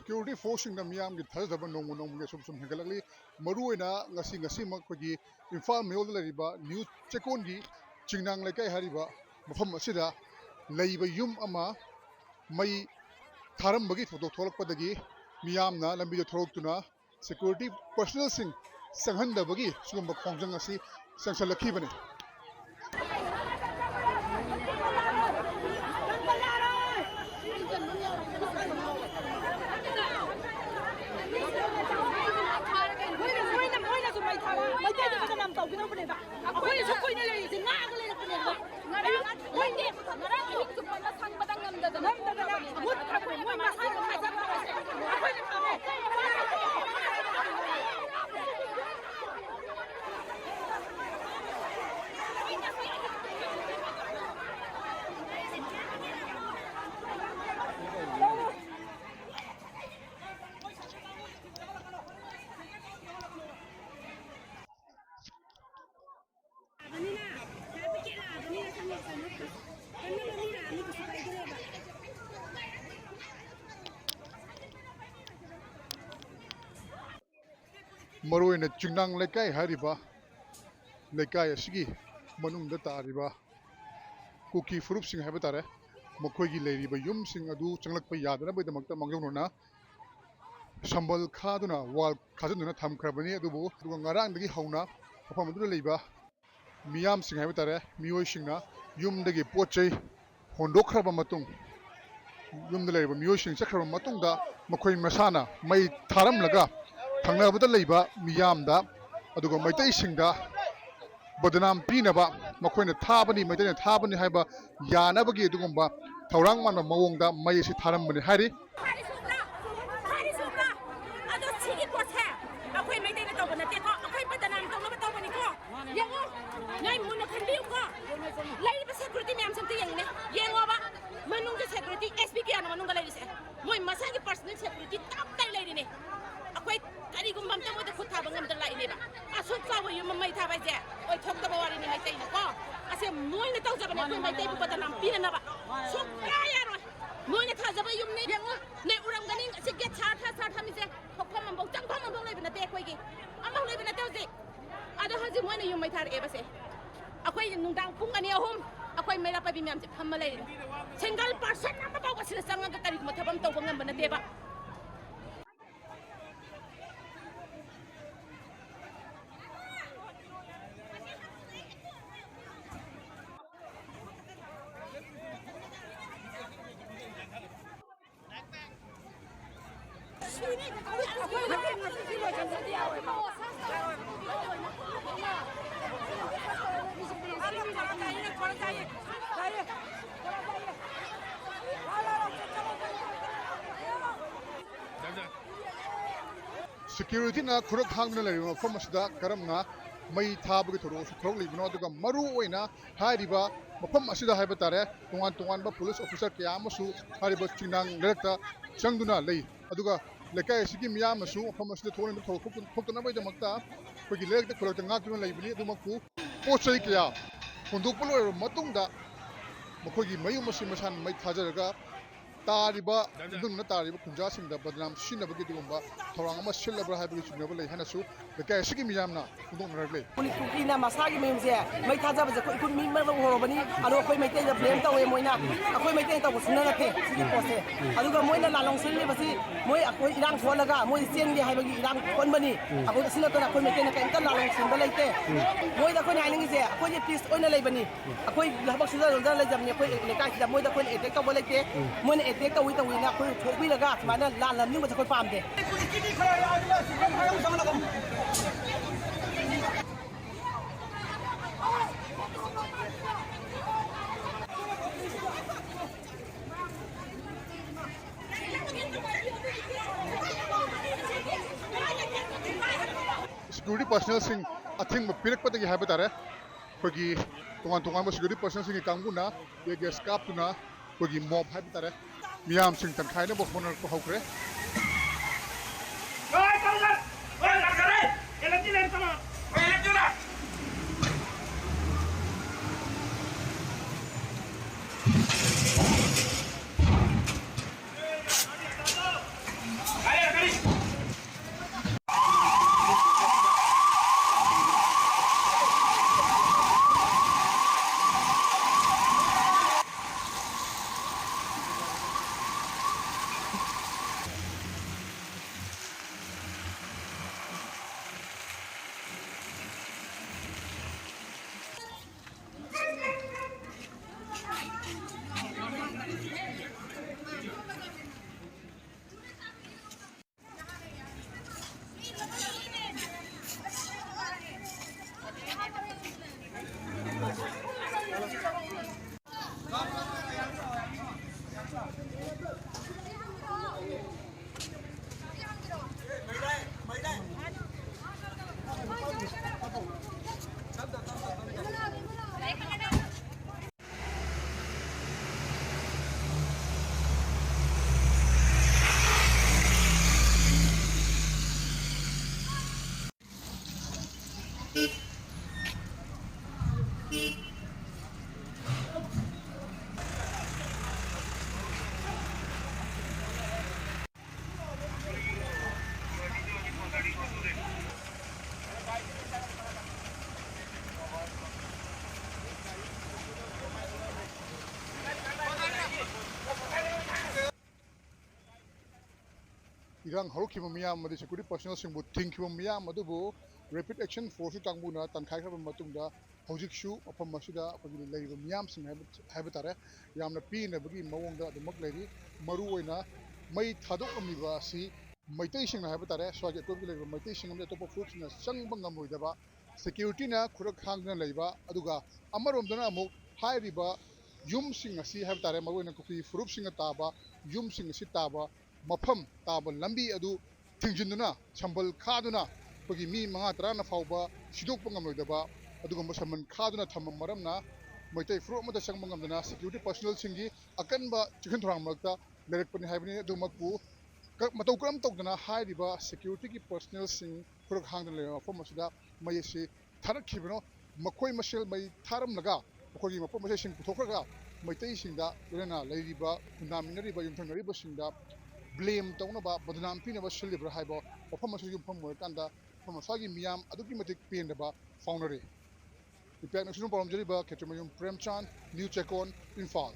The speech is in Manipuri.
security forcing na miyam gi thajaba nong ge sum hegalali maruina ngasi makgi Imphal Male lariba new Checkon gi chingnang lekai hariba mafam asida leiba yum ama mai tharam bagi photo tholak padagi miyamna lambi jo thoroktuna security personnel sing sanghanda bagi sugamba khongjang asi sangsalakhi bane maruina chingnang lekai hariba lekai asigi manungda tariba kuki furup sing haba tare mokhoigi leiriba yum sing adu changlakpa yadana baidamakta mangjongna sambal khaduna wal khajunduna thamkhrabani adubu ngarangdagi hauna mafamadu leiba miyam sing haba tare miyoi singna yumdagi pochai hondokhraba matung yumda leiba miyoi sing chakhraba matungda mokhoi masana mai tharamlaga thangnabuda leiba miyamda aduga maitai singda badnam pinaba makhoina thabani maitai thabani haiba yanabagi adugumba thaurang manba mawongda mai si tharambani hari security SPK ana manunga laise moi masagi personal security tap tai laine akoi kari gumbam ta moi da khutha bangam da laine ba asuk sawo yum mai tha ba je oi thok da bawari ni mai tai na ko ase moi na taw jaba ne mai tai bu bata nam pina na ba sok ka ya ro moi na tha jaba yum ne yango ne uram ganing ase ge tha mi je thok pham mam bau chang pham mam bau lai bina te koi gi amang lai bina taw je ado haji moi na yum mai thar e ba se akoi nungdang pung ani ahum akoi mera pa bi myam je pham lai single person na mabaw kasi sa nga kari ko mathabam taw bangam banate ba security na khurak hangna lariba mafam asida karamna mai thabagi thoro thorok libno aduga maru oina hariba mafam asida haiba tare tungan ba police officer kya amasu hariba chinang lekta changduna lei aduga lekai asigi miyam asu mafam asida thorin thokna bai damakta kogi lekta khulak ngakduna leibni adumakku pochai kya hondok polo matungda mokhogi mayum asi masan mai thajaraga tariba dungna tariba kunja singda badnam sinabagi dugumba thorang ama silabra haibagi chunaba lei hanasu lekai asigi miyamna hondok narle ina masagi meyumse mai thajaba je koi kun mi ma horobani alo koi mai te blame tawe moina akoi mai te taw sunna nate sigi pose aduga moina lalong silli basi moi akoi irang tholaga moi chengi haibagi irang konbani akoi sila tona koi mai te na kainta lalong sinba leite moi da koi naining je akoi je peace oina leibani akoi labak sila ronda le jamni akoi lekai da moi da koi ete ka boleite moi ete ka wi na koi thokbi laga mana lalam ning ba koi pamde security personnel sing athing pirak patagi haiba tare kogi tungan security personnel sing kanguna ye gas kap tuna kogi mob haiba tare miyam sing tan khaina bo honar ko hokre irang harukhiba miyam madi security personnel singbu thingkhiba miyam adubu rapid action force kangbuna tankhaikhaba matungda hojiksu mafam asida akhoi leiba miyam sing haiba tare yamna pinabagi mawongda adumak leiri maru oina mai thadok amiba si maitai sing haiba tare swagi atopgi leiba maitai sing amde topa group sing changba ngamoidaba security na khurak hangna leiba aduga amaromdana amuk hairiba yum sing asi haiba tare maru oina kuki furup sing taba yum sing asi taba mafam taba lambi adu thingjinduna chambal khaduna pagi mi manga tarana fauba sidokpa ngamloidaba adugamba saman khaduna thamam maramna maitai fro amada changba ngamdana security personnel singi akanba chikhan thorang makta lerekpani haibani adumakpu matau karam tokdana hairiba security ki personnel sing khurak hangdana le mafam asida mayesi tharakhibano makhoi masel mai tharam laga makhoi mafam masel sing puthokraga maitai singda lena leiriba kundaminariba yumthanariba singda blame taunaba badnam pinaba silibra haibo mafam asigi yumfam moikanda mafam asagi miyam aduki matik pendaba faunare ipak national paramjariba ketramayum Premchand New Checkon Infal